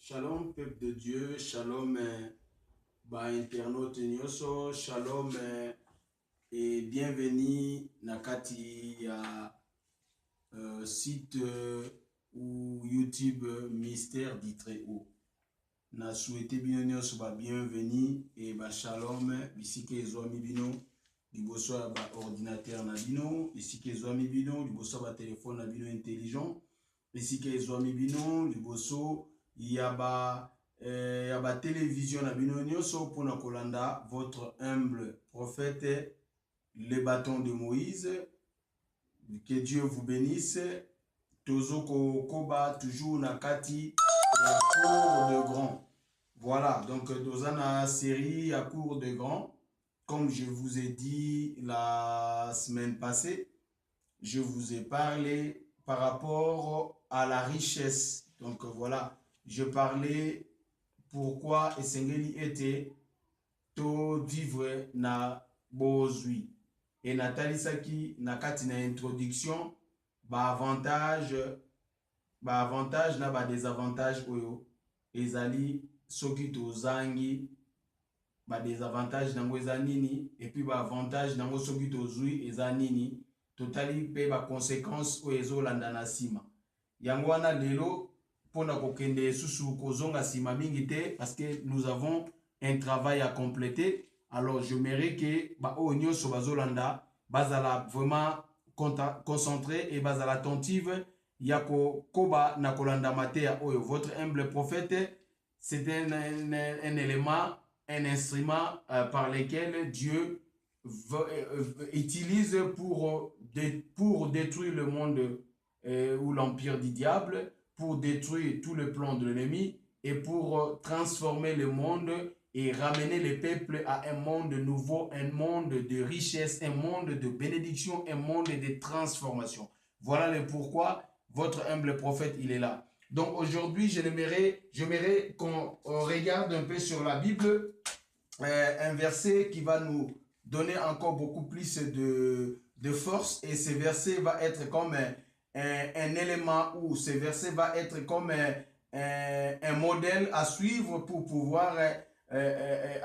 Shalom, peuple de Dieu, shalom, internaute nyoso, shalom et bienvenue nakati ya site ou YouTube Mystère du Très-Haut. Na souhaité bien nyoso ba bienvenue et ba shalom, ici que zoami bino, liboso ba ordinateur na bino, ici que zoami bino, liboso ba téléphone na bino intelligent, ici que zoami bino, liboso yaba télévision na bino nyonso pona kolanda votre humble prophète le bâton de Moïse. Que Dieu vous bénisse. Tozoko koba toujours na kati ya cour de grand. Voilà, donc dans une série à cour de grand, comme je vous ai dit la semaine passée, je vous ai parlé par rapport à la richesse. Donc voilà, je parlais pourquoi Esengeli était to vivre na bozui. Et Nathalie Saki na kati na introduction ba avantage na ba désavantage oyo ezali soki tozangi ba désavantage nango eza nini et puis ba avantage nango soki tozui eza nini totali pe ba conséquences oyo ezolanda na sima. Yango wana lelo pona kokende susu kozonga sima mingi te parce que nous avons un travail à compléter. Alors je mérite que ba o nyonso bazolanda bazala vraiment concentré et bazala attentive yako koba na kolanda matea oyo. Votre humble prophète, c'est un élément, un instrument par lequel Dieu utilise pour détruire le monde ou l'empire du diable, pour détruire tout le plan de l'ennemi et pour transformer le monde et ramener les peuples à un monde nouveau, un monde de richesse, un monde de bénédiction, un monde de transformation. Voilà le pourquoi votre humble prophète, il est là. Donc aujourd'hui, j'aimerais qu'on regarde un peu sur la Bible, un verset qui va nous donner encore beaucoup plus de force, et ce verset va être comme un élément, ou ce verset va être comme un modèle à suivre pour pouvoir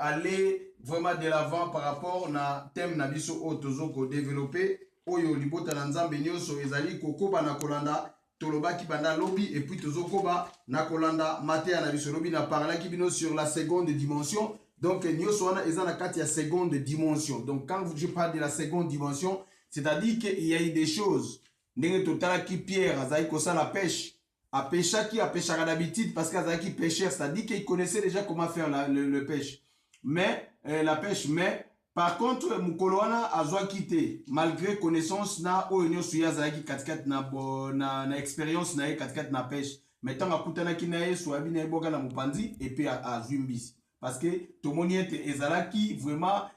aller vraiment de l'avant par rapport na thème na biso otozo ko développer oyo libota na nzambe nyonso ezali kokoba na kolanda tolobaki banda lobi, et puis tozo koba na kolanda matea na biso lobi na parlaki bino sur la seconde dimension. Donc nyonso wana ezana kati ya seconde dimension. Donc quand je parle de la seconde dimension, c'est-à-dire qu'il y a eu des choses ndenge totala ki Pierre azali kosa la pêche a pêchera d'habitude parce qu'Azaki pêcheur, c'est-à-dire qu'il connaissait déjà comment faire le pêche. Mais, la pêche, mais, par contre, Mukoloana a zoa quitté, malgré connaissance na oyo suya Azaki katkat na expérience na katkat na pêche. Mais tant à kutana kinae soabi na boga na mupandi et puis à zuimbis. Parce que tout le monde est ezalaki vraiment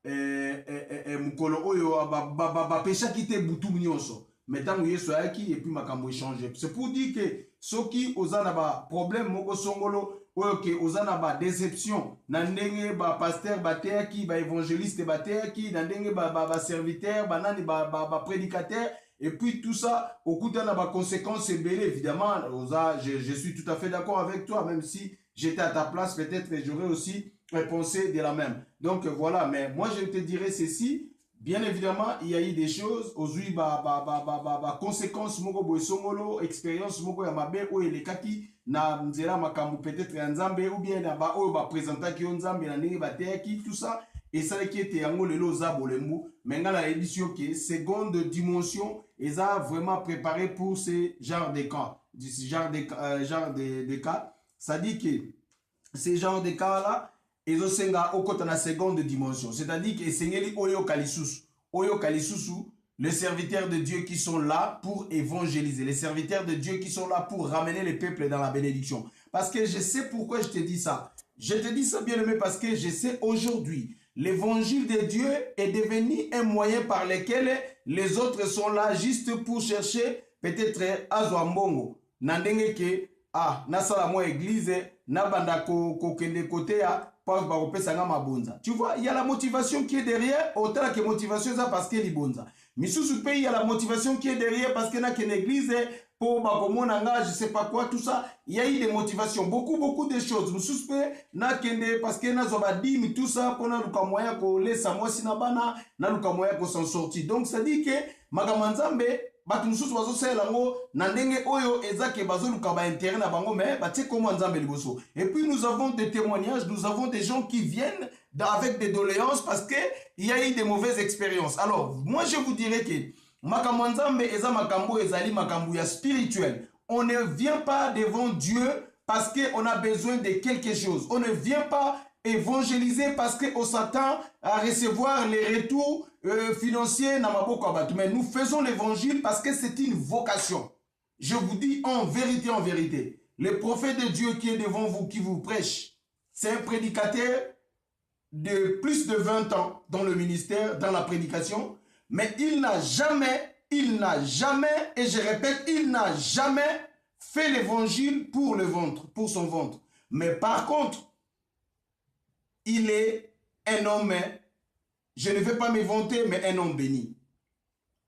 Mukolo oyo ba pêcha quitté butu nyonso. Maintenant, Yesu aki et puis makambo échanger. C'est pour dire que ceux qui osana ba problème moko songolo ou que osana ba déception, nandenge ba pasteur ba teaki, ba évangéliste ba teaki, nandenge ba serviteur, ba nani ba prédicateur, et puis tout ça au coup na ba conséquences belé évidemment. Je suis tout à fait d'accord avec toi, même si j'étais à ta place, peut-être j'aurais aussi pensé de la même. Donc voilà, mais moi je te dirais ceci. Bien évidemment, il y a eu des choses, aujourd'hui, conséquences, moko boisongolo, expérience, moko ya mabe, ou les kaki, na nzela makambu peut-être ya nzambe, ou bien na ba, ou ba présenta ki nzambe, na nenge ba teaki, tout ça, et ça qui était yango lelo za bolembu, maintenant la édition qui est seconde dimension, et ça vraiment préparé pour ce genre de cas, ce genre de cas, ça dit que ces genres de cas-là, ezosenga okota na seconde dimension, c'est-à-dire que esengeli oyo kalisusu, les serviteurs de Dieu qui sont là pour évangéliser, les serviteurs de Dieu qui sont là pour ramener les peuples dans la bénédiction. Parce que je sais pourquoi je te dis ça. Je te dis ça, bien aimé, parce que je sais aujourd'hui, l'évangile de Dieu est devenu un moyen par lequel les autres sont là juste pour chercher peut-être azwambongo. Nandenge ke nasala mo église na banda ko kende côté ya tu vois, il y a la motivation qui est derrière, autant que motivation ça parce que libonza. Misusu pays, il y a la motivation qui est derrière parce qu'il y a une église pour je ne sais pas quoi, tout ça. Il y a eu des motivations, beaucoup de choses. Misusu parce qu'il y a des tout ça, pour na moyen pour laisser moi sinabana, na moyen pour s'en sortir. Donc ça dit que Magamanzambe, bato mususu bazosalela yango na ndenge oyo ezake bazoluka ba intérêt na bango mais batie comment nzambe liboso. Et puis nous avons des témoignages, nous avons des gens qui viennent avec des doléances parce que il y a eu des mauvaises expériences. Alors moi je vous dirais que makambo nzambe eza makambo ezali makambo ya spirituel. On ne vient pas devant Dieu parce que on a besoin de quelque chose. On ne vient pas évangéliser parce qu'on s'attend à recevoir les retours financiers na maboko ya bato. Mais nous faisons l'évangile parce que c'est une vocation. Je vous dis en vérité, le prophète de Dieu qui est devant vous, qui vous prêche, c'est un prédicateur de plus de 20 ans dans le ministère, dans la prédication, mais il n'a jamais, et je répète, il n'a jamais fait l'évangile pour le ventre, pour son ventre. Mais par contre, il est un homme, je ne vais pas me vanter, mais un homme béni.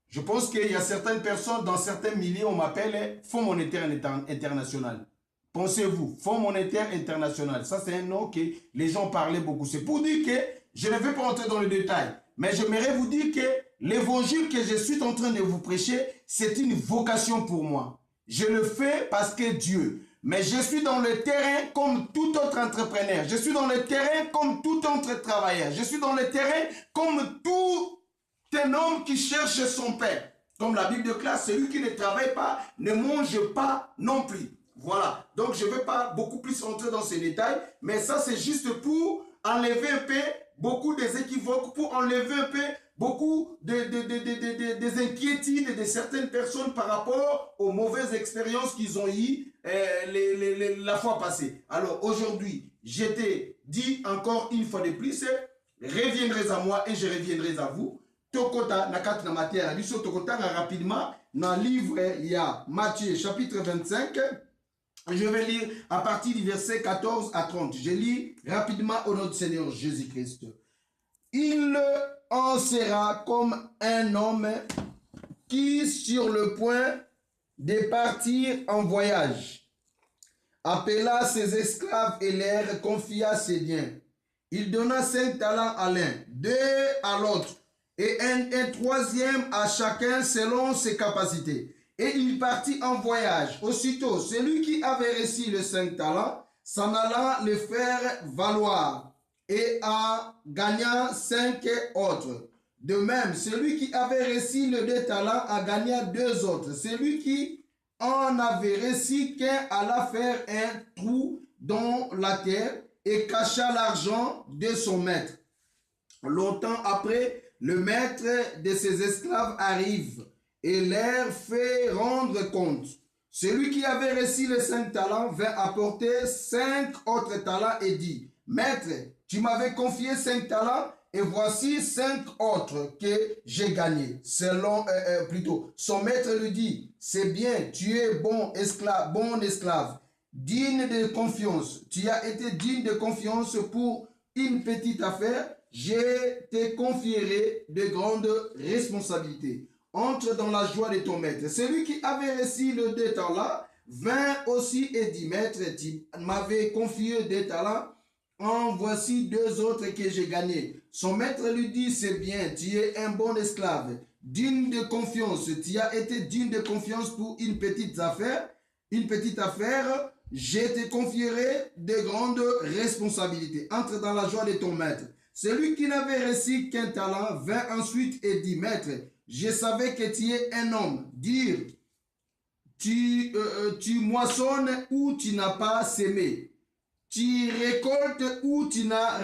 Je pense qu'il y a certaines personnes, dans certains milieux, on m'appelle Fonds monétaire international. Pensez-vous, Fonds monétaire international, ça c'est un nom que les gens parlaient beaucoup. C'est pour dire que, je ne vais pas entrer dans le détail, mais j'aimerais vous dire que l'évangile que je suis en train de vous prêcher, c'est une vocation pour moi. Je le fais parce que Dieu. Mais je suis dans le terrain comme tout autre entrepreneur. Je suis dans le terrain comme tout autre travailleur. Je suis dans le terrain comme tout un homme qui cherche son père. Comme la Bible déclare, celui qui ne travaille pas ne mange pas non plus. Voilà. Donc je ne vais pas beaucoup plus entrer dans ces détails. Mais ça, c'est juste pour enlever un peu beaucoup des équivoques, pour enlever un peu beaucoup des inquiétudes de certaines personnes par rapport aux mauvaises expériences qu'ils ont eues la fois passée. Alors aujourd'hui, je t'ai dit encore une fois de plus, reviendrez à moi et je reviendrai à vous. Tokota nakat na matière, biso tokota rapidement dans le livre il y a Matthieu chapitre 25. Je vais lire à partir du verset 14 à 30. Je lis rapidement au nom du Seigneur Jésus-Christ. Il en sera comme un homme qui, sur le point de partir en voyage, appela ses esclaves et leur confia ses biens. Il donna 5 talents à l'un, 2 à l'autre, et un troisième à chacun selon ses capacités. Et il partit en voyage. Aussitôt, celui qui avait reçu les 5 talents s'en alla le faire valoir et en gagna 5 autres. De même, celui qui avait reçu les 2 talents a gagné 2 autres. Celui qui en avait reçu qu'un alla faire un trou dans la terre et cacha l'argent de son maître. Longtemps après, le maître de ses esclaves arrive et leur fait rendre compte. Celui qui avait reçu les 5 talents vint apporter 5 autres talents et dit, Maître, tu m'avais confié 5 talents et voici 5 autres que j'ai gagnés. Son maître lui dit, c'est bien, tu es bon esclave, digne de confiance. Tu as été digne de confiance pour une petite affaire. Je te confierai de grandes responsabilités. Entre dans la joie de ton maître. Celui qui avait reçu le 2 talents vint aussi et dit, Maître, tu m'avais confié 2 talents, en voici 2 autres que j'ai gagnés. Son maître lui dit, c'est bien, tu es un bon esclave, digne de confiance. Tu as été digne de confiance pour une petite affaire. Je te confierai de grandes responsabilités. Entre dans la joie de ton maître. Celui qui n'avait reçu qu'un talent vint ensuite et dit, Maître, je savais que tu es un homme. Dire, tu moissonnes où tu n'as pas sémé. Tu récoltes où tu n'as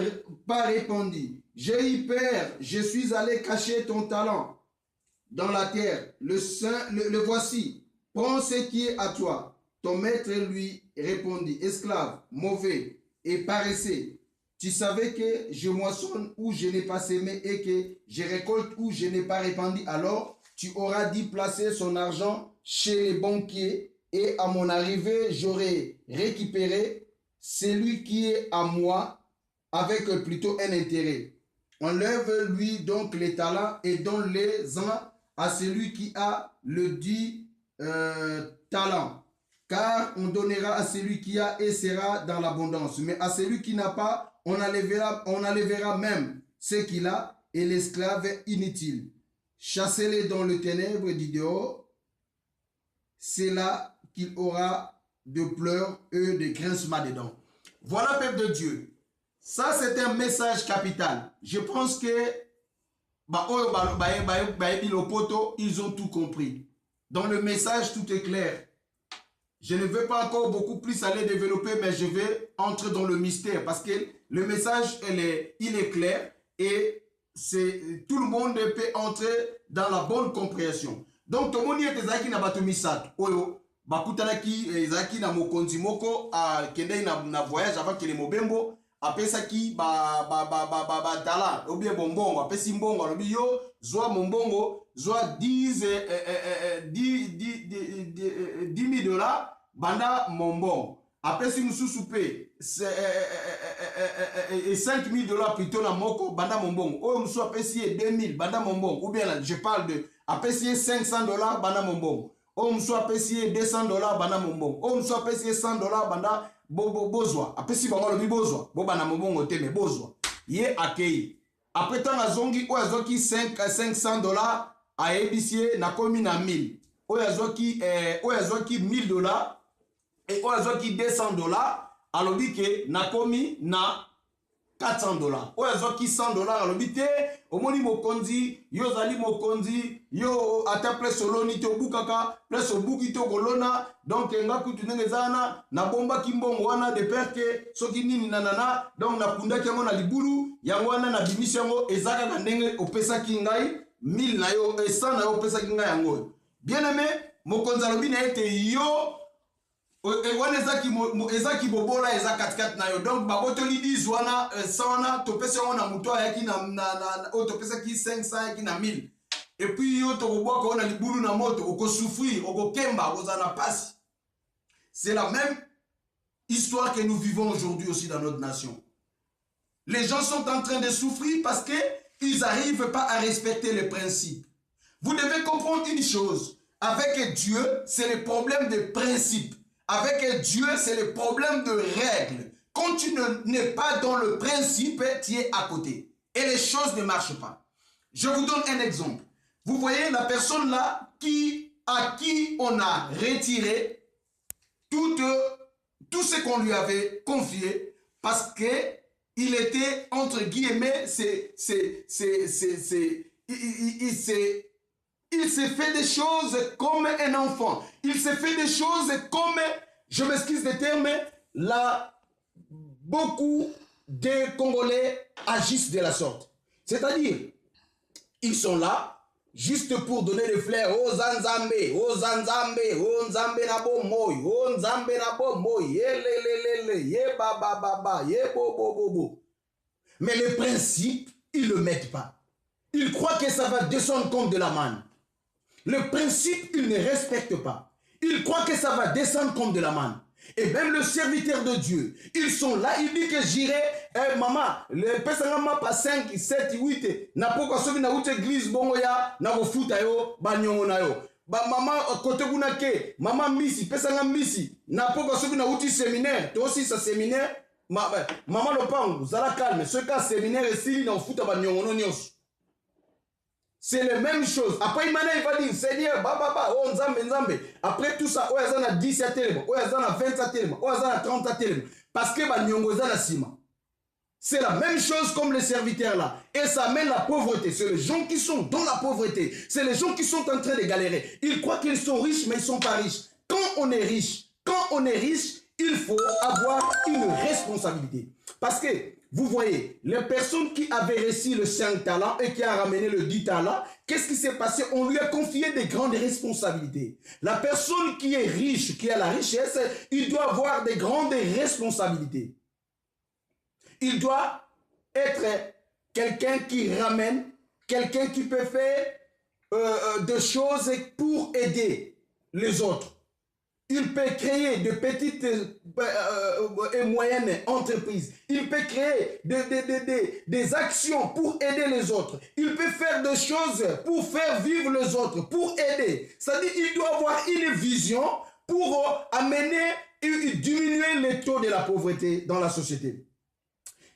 pas répandu. J'ai eu peur, je suis allé cacher ton talent dans la terre. Le voici, prends ce qui est à toi. Ton maître lui répondit, esclave, mauvais et paresseux. Tu savais que je moissonne où je n'ai pas sémé et que je récolte où je n'ai pas répandu. Alors, tu auras dit placer son argent chez les banquiers et à mon arrivée, j'aurai récupéré celui qui est à moi avec plutôt un intérêt. Enlève-lui donc les talents et donne-les-en à celui qui a le dit talent. Car on donnera à celui qui a et sera dans l'abondance. Mais à celui qui n'a pas, on enlèvera même ce qu'il a et l'esclave est inutile. Chassez-les dans le ténèbre du dehors. C'est là qu'il aura de pleurs et de grincements des dents. Voilà, peuple de Dieu. Ça, c'est un message capital. Je pense que ils ont tout compris. Dans le message, tout est clair. Je ne veux pas encore beaucoup plus aller développer, mais je vais entrer dans le mystère parce que le message, il est clair et tout le monde peut entrer dans la bonne compréhension. Donc, tout le monde est ezaki na bato misatu. Oyo, bakutanaki ezaki na mokonzi moko a kende na voyage avant que le mobembo apesaki tala ou bien bonbongo apesi mbongo alobi yo zwa mombongo zwa 10 000 dollars banda mombongo apesi mususu pe 5 000 dollars plutôt na moko banda mombongo oyo mususu apesi 2 000 banda mombongo ou bien là, je parle de apesi 500 dollars banda mombongo oyo mususu apesi 200 dollars banda mombongo oyo mususu apesi 100 dollars banda bozwa apesi bango alobi bozwa bobana mombongo te me bozwa ye akei après tant azongi oyo azwaki 500 dollars ayebisi ye nakomi na 1000 oyo azwaki 1000 dollars et oyo azwaki 200 dollars alobi ke nakomi na 400 dollars oyo azwaki 100 dollars alobi te omoni mokonzi yo ozali mokonzi yo ata place oloni te obukaka place obuki te kolona donc nga kutu ndenge eza wana nabombaki mbongo wana de peur ke soki nini nanana donc napundaki yango na libulu yango wana nabimisi yango eza kaka ndenge opesaki ngai 1000 na yo 100 na yo opesaki ngai yango bien aimé mokonzi alobi na ete yo wana ezaki bobola eza katikati na yo donc babotoli 10 wana 100 wana topesi yango na moto ayaki oyo topesaki 500 ayaki na 1000 et puis yo tokobwaka oyo na libulu na moto okosouffrir okokemba okozala na pasi. C'est la même histoire que nous vivons aujourd'hui aussi dans notre nation. Les gens sont en train de souffrir parce qu'ils n'arrivent pas à respecter les principes. Vous devez comprendre une chose. Avec Dieu, c'est le problème de principe. Avec Dieu, c'est le problème de règles. Quand tu n'es pas dans le principe, tu es à côté. Et les choses ne marchent pas. Je vous donne un exemple. Vous voyez la personne là à qui on a retiré tout ce qu'on lui avait confié parce qu'il était, entre guillemets, il s'est fait des choses comme un enfant. Il s'est fait des choses comme, je m'excuse des termes, là, beaucoup de Congolais agissent de la sorte. C'est-à-dire, ils sont là, juste pour donner des fleurs aux Nzambe, aux Nzambe, aux Nzambe na bomoy, aux Nzambe na bomoy, ye baba, ye bo. Mais le principe, ils ne le mettent pas. Ils croient que ça va descendre comme de la manne. Le principe, ils ne respectent pas. Ils croient que ça va descendre comme de la manne. Et même le serviteur de Dieu, ils sont là, il dit que j'irai, maman, le pesangama pas 5, 7, 8, na poko soki na ute église bongo ya, na kofuta yo, banyongo na yo. Ba mama kote kuna ke, mama misi, pesanga misi, na poko soki na uti séminaire, to aussi sa séminaire, maman lopango, zala calme, ce cas séminaire esili na kofuta banyongo no nyonso. C'est la même chose. Après, il va dire, Seigneur, oh Nzambe. Après tout ça, on a 10 à tellement, on a 20 à tellement, on a 30 à tellement. Parce que c'est la même chose comme les serviteurs là. Et ça amène la pauvreté. C'est les gens qui sont dans la pauvreté. C'est les gens qui sont en train de galérer. Ils croient qu'ils sont riches, mais ils ne sont pas riches. Quand on est riche, il faut avoir une responsabilité. Parce que, vous voyez, les personnes qui avaient reçu le 5 talents et qui a ramené le 10 talents, qu'est-ce qui s'est passé? On lui a confié des grandes responsabilités. La personne qui est riche, qui a la richesse, il doit avoir des grandes responsabilités. Il doit être quelqu'un qui ramène, quelqu'un qui peut faire des choses pour aider les autres. Il peut créer de petites et moyennes entreprises. Il peut créer des actions pour aider les autres. Il peut faire des choses pour faire vivre les autres, pour aider. C'est-à-dire qu'il doit avoir une vision pour amener et diminuer les taux de la pauvreté dans la société.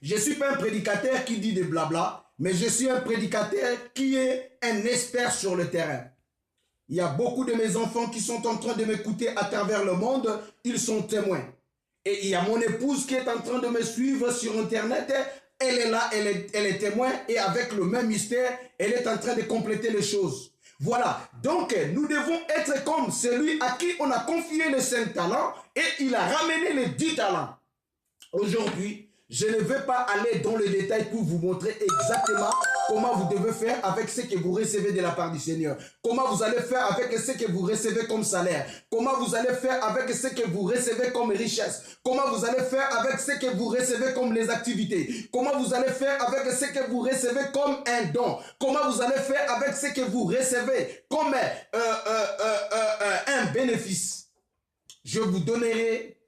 Je ne suis pas un prédicateur qui dit des blabla, mais je suis un prédicateur qui est un expert sur le terrain. Il y a beaucoup de mes enfants qui sont en train de m'écouter à travers le monde. Ils sont témoins. Et il y a mon épouse qui est en train de me suivre sur Internet. Elle est là, elle est témoin. Et avec le même mystère, elle est en train de compléter les choses. Voilà. Donc, nous devons être comme celui à qui on a confié les 5 talents et il a ramené les 10 talents. Aujourd'hui, je ne vais pas aller dans le détail pour vous montrer exactement comment vous devez faire avec ce que vous recevez de la part du Seigneur. Comment vous allez faire avec ce que vous recevez comme salaire. Comment vous allez faire avec ce que vous recevez comme richesse. Comment vous allez faire avec ce que vous recevez comme les activités. Comment vous allez faire avec ce que vous recevez comme un don. Comment vous allez faire avec ce que vous recevez comme un bénéfice. Je vous donnerai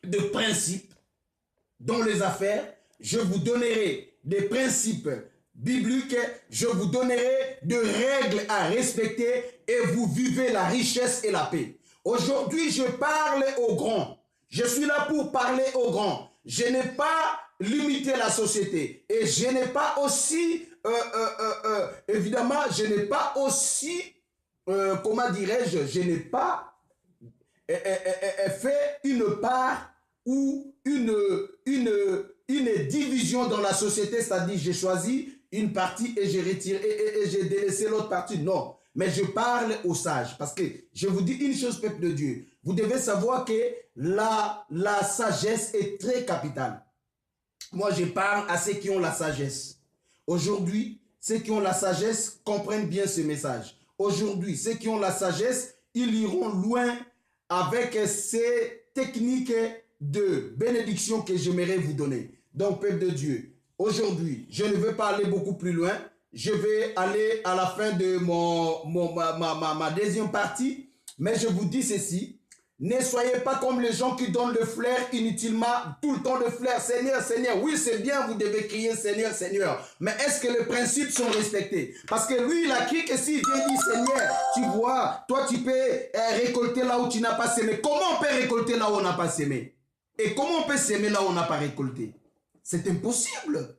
des principes dans les affaires, je vous donnerai des principes bibliques, je vous donnerai des règles à respecter et vous vivez la richesse et la paix. Aujourd'hui, je parle aux grands. Je suis là pour parler aux grands. Je n'ai pas limité la société et je n'ai pas aussi, évidemment, je n'ai pas aussi, comment dirais-je, je n'ai pas fait une part ou une division dans la société, c'est-à-dire j'ai choisi une partie et j'ai retiré et j'ai délaissé l'autre partie. Non, mais je parle aux sages parce que je vous dis une chose, peuple de Dieu. Vous devez savoir que la sagesse est très capitale. Moi, je parle à ceux qui ont la sagesse. Aujourd'hui, ceux qui ont la sagesse comprennent bien ce message. Aujourd'hui, ceux qui ont la sagesse, ils iront loin avec ces techniques de bénédiction que j'aimerais vous donner. Donc, peuple de Dieu, aujourd'hui, je ne vais pas aller beaucoup plus loin. Je vais aller à la fin de ma deuxième partie. Mais je vous dis ceci. Ne soyez pas comme les gens qui donnent le flair inutilement, tout le temps le flair. Seigneur, Seigneur. Oui, c'est bien, vous devez crier Seigneur, Seigneur. Mais est-ce que les principes sont respectés? Parce que lui, il a crié que s'il vient dire Seigneur, tu vois, toi tu peux récolter là où tu n'as pas semé. Comment on peut récolter là où on n'a pas semé? Et comment on peut s'aimer là où on n'a pas récolté? C'est impossible.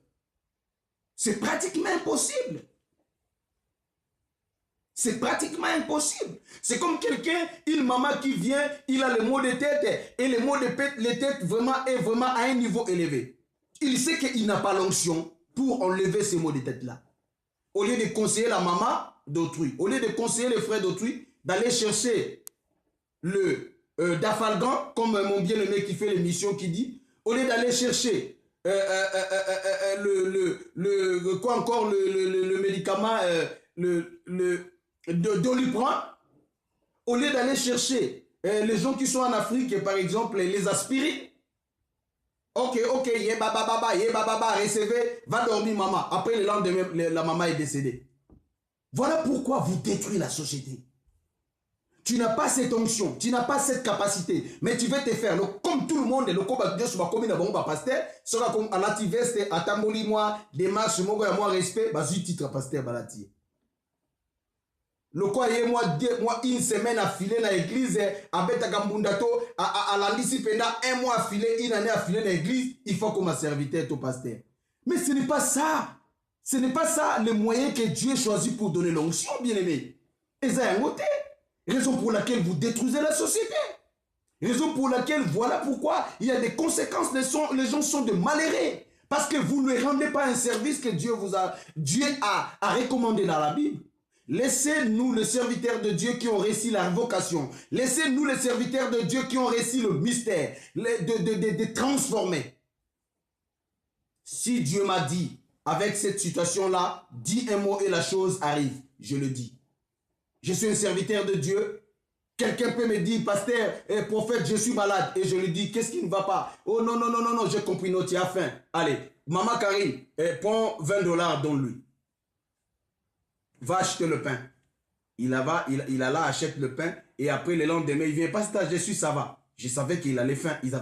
C'est pratiquement impossible. C'est pratiquement impossible. C'est comme quelqu'un, une maman qui vient, il a le mot de tête et le mot de tête vraiment est vraiment à un niveau élevé. Il sait qu'il n'a pas l'onction pour enlever ces mots de tête-là. Au lieu de conseiller la maman d'autrui, au lieu de conseiller les frères d'autrui, d'aller chercher le d'Afalgan, comme mon bien-aimé qui fait l'émission qui dit, au lieu d'aller chercher le médicament, Doliprane, au lieu d'aller chercher les gens qui sont en Afrique, par exemple, les aspirines. Ok, recevez, va dormir maman. Après le lendemain, la maman est décédée. Voilà pourquoi vous détruisez la société. Tu n'as pas cette onction, tu n'as pas cette capacité, mais tu veux te faire, comme tout le monde, le combat de Dieu, comme il a bon pasteur, sera comme à l'activiste, à Tamboli, moi, démarche, moi, respect, vas-y, titre pasteur, balati. Le quoi, moi, une semaine affilée dans l'église, avec ta gambundato, à la lycée, pendant un mois affilé, une année affilée dans l'église, il faut comme un serviteur, ton pasteur. Mais ce n'est pas ça. Ce n'est pas ça le moyen que Dieu choisit pour donner l'onction, bien aimé. Et ça a un côté. Raison pour laquelle vous détruisez la société. Raison pour laquelle, voilà pourquoi il y a des conséquences. Les gens sont de malheureux. Parce que vous ne rendez pas un service que Dieu a recommandé dans la Bible. Laissez-nous les serviteurs de Dieu qui ont réussi la vocation. Laissez-nous les serviteurs de Dieu qui ont réussi le mystère. De transformer. Si Dieu m'a dit, avec cette situation-là, dis un mot et la chose arrive. Je le dis. Je suis un serviteur de Dieu. Quelqu'un peut me dire, pasteur, prophète, je suis malade. Et je lui dis, qu'est-ce qui ne va pas? Oh non, non, non, non, non, j'ai compris, non, tu as faim. Allez, maman Karine, prends $20, donne-lui. Va acheter le pain. il alla, achète le pain, et après le lendemain, il vient, pasteur, je suis, ça va. Je savais qu'il allait faim, il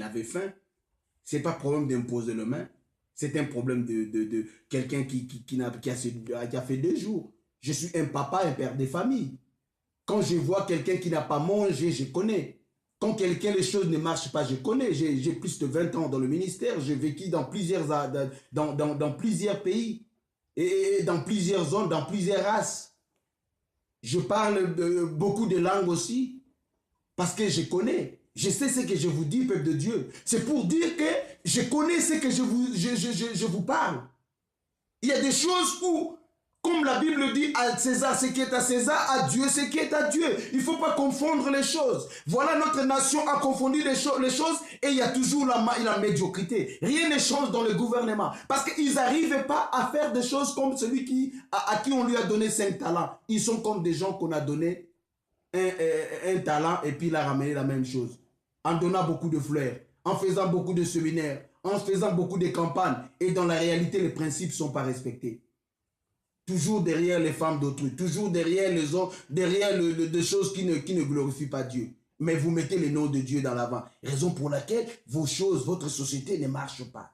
avait faim. Ce n'est pas problème d'imposer le main, c'est un problème de quelqu'un qui a fait 2 jours. Je suis un papa, un père de famille. Quand je vois quelqu'un qui n'a pas mangé, je connais. Quand les choses ne marchent pas, je connais. J'ai plus de 20 ans dans le ministère. J'ai vécu dans plusieurs pays et dans plusieurs zones, dans plusieurs races. Je parle beaucoup de langues aussi parce que je connais. Je sais ce que je vous dis, peuple de Dieu. C'est pour dire que je connais ce que je vous parle. Il y a des choses où, comme la Bible dit à César ce qui est à César, à Dieu ce qui est à Dieu. Il ne faut pas confondre les choses. Voilà, notre nation a confondu les choses et il y a toujours la médiocrité. Rien ne change dans le gouvernement. Parce qu'ils n'arrivent pas à faire des choses comme celui à qui on lui a donné 5 talents. Ils sont comme des gens qu'on a donné un talent et puis il a ramené la même chose. En donnant beaucoup de fleurs, en faisant beaucoup de séminaires, en faisant beaucoup de campagnes. Et dans la réalité, les principes ne sont pas respectés. Toujours derrière les femmes d'autrui, toujours derrière les hommes, derrière des choses qui ne glorifient pas Dieu. Mais vous mettez le nom de Dieu dans l'avant. Raison pour laquelle vos choses, votre société ne marche pas.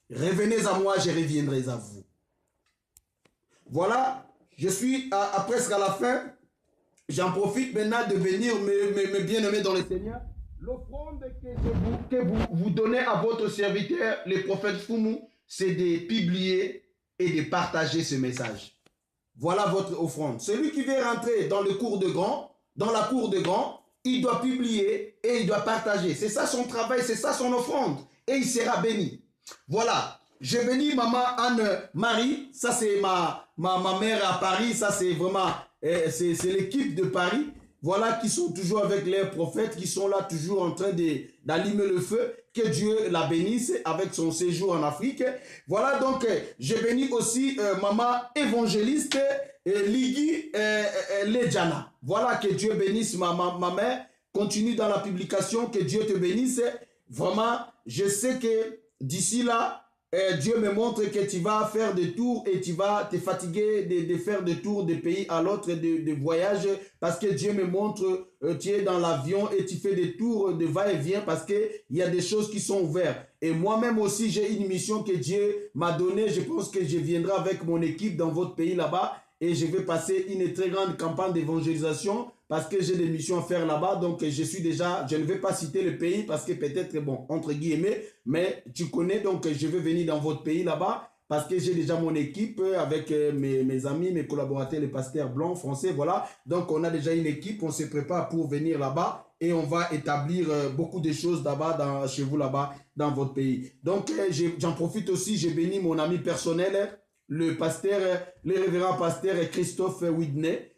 Revenez à moi, je reviendrai à vous. Voilà, je suis presque à la fin. J'en profite maintenant de bénir mes bien-aimés dans le Seigneur. L'offrande que vous donnez à votre serviteur, le prophète Fumu, c'est de publier et de partager ce message. Voilà votre offrande. Celui qui veut rentrer dans la cour de grand, il doit publier et il doit partager. C'est ça son travail, c'est ça son offrande. Et il sera béni. Voilà. Je bénis maman Anne-Marie. Ça, c'est ma mère à Paris. Ça, c'est vraiment... c'est l'équipe de Paris. Voilà, qui sont toujours avec les prophètes, qui sont là toujours en train d'allumer le feu. Que Dieu la bénisse avec son séjour en Afrique. Voilà, donc, je bénis aussi maman évangéliste Ligi Lejana. Voilà, que Dieu bénisse ma mère. Continue dans la publication, que Dieu te bénisse. Vraiment, je sais que d'ici là, Dieu me montre que tu vas faire des tours et tu vas te fatiguer de faire des tours de pays à l'autre, de voyages, parce que Dieu me montre, tu es dans l'avion et tu fais des tours de va-et-vient parce qu'il y a des choses qui sont ouvertes. Et moi-même aussi, j'ai une mission que Dieu m'a donnée. Je pense que je viendrai avec mon équipe dans votre pays là-bas et je vais passer une très grande campagne d'évangélisation parce que j'ai des missions à faire là-bas. Donc, je ne vais pas citer le pays parce que peut-être, bon, entre guillemets, mais tu connais, donc je vais venir dans votre pays là-bas parce que j'ai déjà mon équipe avec mes amis, mes collaborateurs, les pasteurs blancs, français, voilà. Donc, on a déjà une équipe, on se prépare pour venir là-bas et on va établir beaucoup de choses là-bas, chez vous là-bas, dans votre pays. Donc, j'en profite aussi, j'ai béni mon ami personnel, le révérend pasteur Christophe Widney,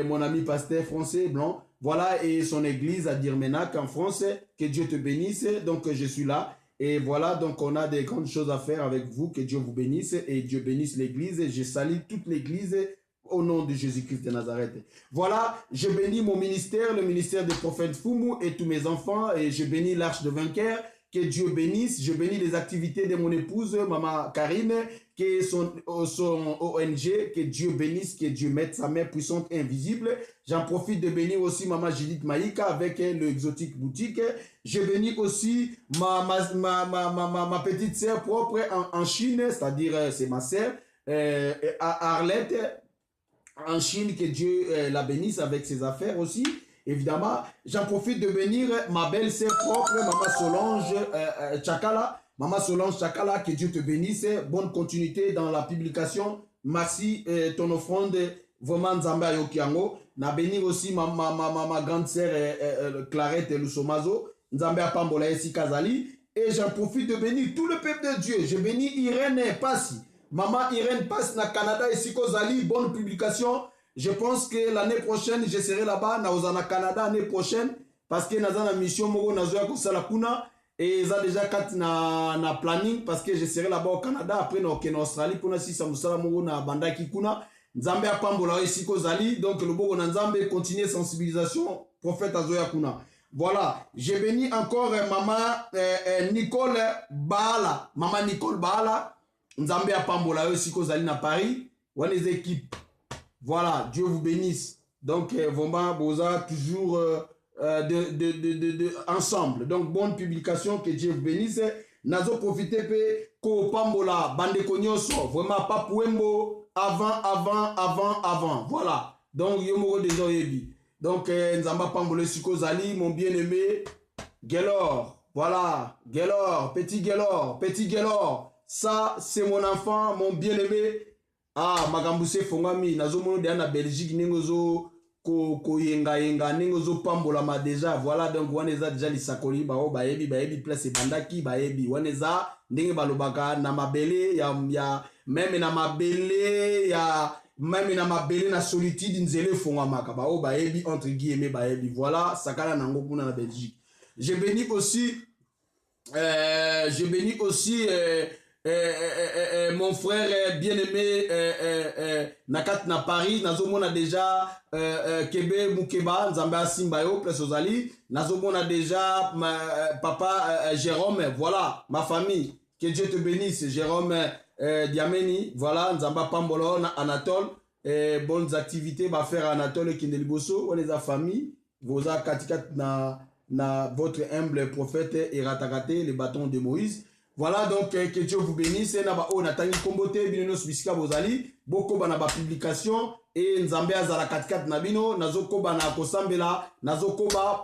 mon ami pasteur français blanc, voilà, et son église à Dirmenac en France. Que Dieu te bénisse. Donc je suis là et voilà, donc on a des grandes choses à faire avec vous. Que Dieu vous bénisse et Dieu bénisse l'église. Je salue toute l'église au nom de Jésus-Christ de Nazareth. Voilà, je bénis mon ministère, le ministère des prophètes Fumu et tous mes enfants, et je bénis l'Arche de Vainqueur. Que Dieu bénisse. Je bénis les activités de mon épouse, maman Karine, que son ONG, que Dieu bénisse, que Dieu mette sa main puissante et invisible. J'en profite de bénir aussi maman Judith Maïka avec le Exotique Boutique. Je bénis aussi ma petite sœur propre en Chine, c'est-à-dire c'est ma sœur, Arlette, en Chine, que Dieu la bénisse avec ses affaires aussi. Évidemment, j'en profite de bénir ma belle-sœur propre, maman Solange Chakala. Maman Solange Chakala, que Dieu te bénisse. Bonne continuité dans la publication. Merci ton offrande, vraiment Nzamba Yokiango. Na bénir aussi ma grande sœur Clarette Lusomazo. Nzamba Pambola Essi Kazali. Et j'en profite de bénir tout le peuple de Dieu. Je bénis Irène Passi. Maman Irène Passi na Canada Essi Kozali. Bonne publication. Je pense que l'année prochaine, je serai là-bas, na Canada l'année prochaine, parce que nous avons une mission, et ils ont déjà na planning, parce que je serai là-bas au Canada, après nous en Australie, pour nous si ça nous na banda kikuna, Nzambe apambola ici kozali, donc le bogo Nzambe continue sensibilisation, prophète Azoya Kuna. Voilà, j'ai béni encore maman Nicole Baala, maman Nicole Baala, Nzambe apambola ici kozali na Paris, ou les équipes. Voilà, Dieu vous bénisse. Donc, vraiment, Boza, toujours ensemble. Donc, bonne publication, que Dieu vous bénisse. Nazo profiter pe ko pambola bande konyoso vraiment pas pouembo avant voilà donc yomoro des oyebi donc nzamba pambole siko zali mon bien-aimé Gelor voilà Gelor petit Gelor ça c'est mon enfant mon bien-aimé ah magambuse fongami nazo mono de na Belgique nengozo ko yenga nengozo pambola ma déjà voilà donc waneza déjà lisakoli ba o bayebi place bandaki bayebi waneza ndenge balobaka na mabele ya même na mabele ya même na mabele na solitude nzele fongamaka ba o bayebi entre guillemets bayebi voilà sakala nango kuna na Belgique je bénis aussi mon frère bien-aimé nakat na Paris nazomona déjà Kebe Mukeba Nzamba Simbayo place Ozali nazomona déjà papa Jérôme voilà ma famille que Dieu te bénisse Jérôme Diameni voilà Nzamba Pambolo Anatole bonnes activités va faire Anatole Kindeliboso on les a famille vos katikat na votre humble prophète et ratakate les bâtons de Moïse. Voilà donc que Dieu vous bénisse. Et naba o natangi kombote bino bisika bozali boko bana ba publication et nzambe azala katikat nabino nazokoba na kosambela nazokoba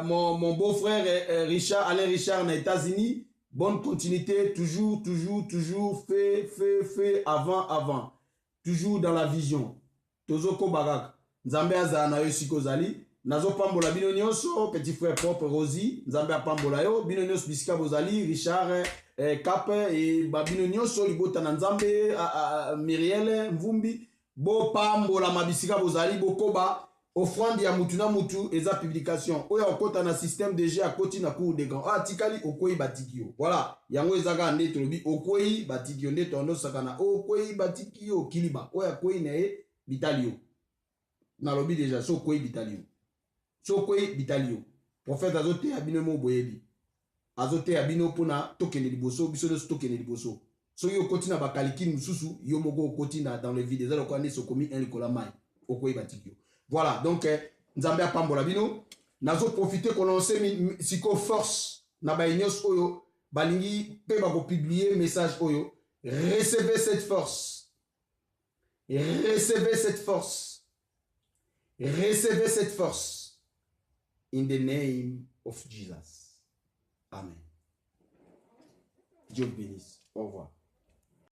mon beau-frère Richard Alain Richard na États-Unis. Bonne continuité toujours fait avant toujours dans la vision. Tozoko bagak nzambe azala na yo sikozali nazo pambola bino nyonso petit frère propre Rosie nzambe apambola yo bino nyonso bisika bozali Richard Cap et babino nyonso libota na nzambe Miriel Mvumbi bo pambola mabisika bozali bokoba offrande ya mutu na mutu eza publication oya okota na système DG akoti na cour de grand atikali okoyi batikio voilà yango ezaka nde tolobi okoyi batikio nde tondo sakana okoyi batikio kiliba oya koyi na ye bitalio nalobi déjà so koyi bitalio Sokwe bitalio prophète azote abino mo boyebi azote abino pona tokene liboso biso no tokene liboso so yo kotina bakaliki mususu yo moko kotina dans le vide ezalo kwa ne sokomi un likola mai okwe batikio voilà donc nzambe apambola bino nazo profiter ko lancer siko force na ba nyos oyo balingi pe ba ko publier message oyo recevez cette force in the name of Jesus. Amen. Dieu bénisse. Au revoir.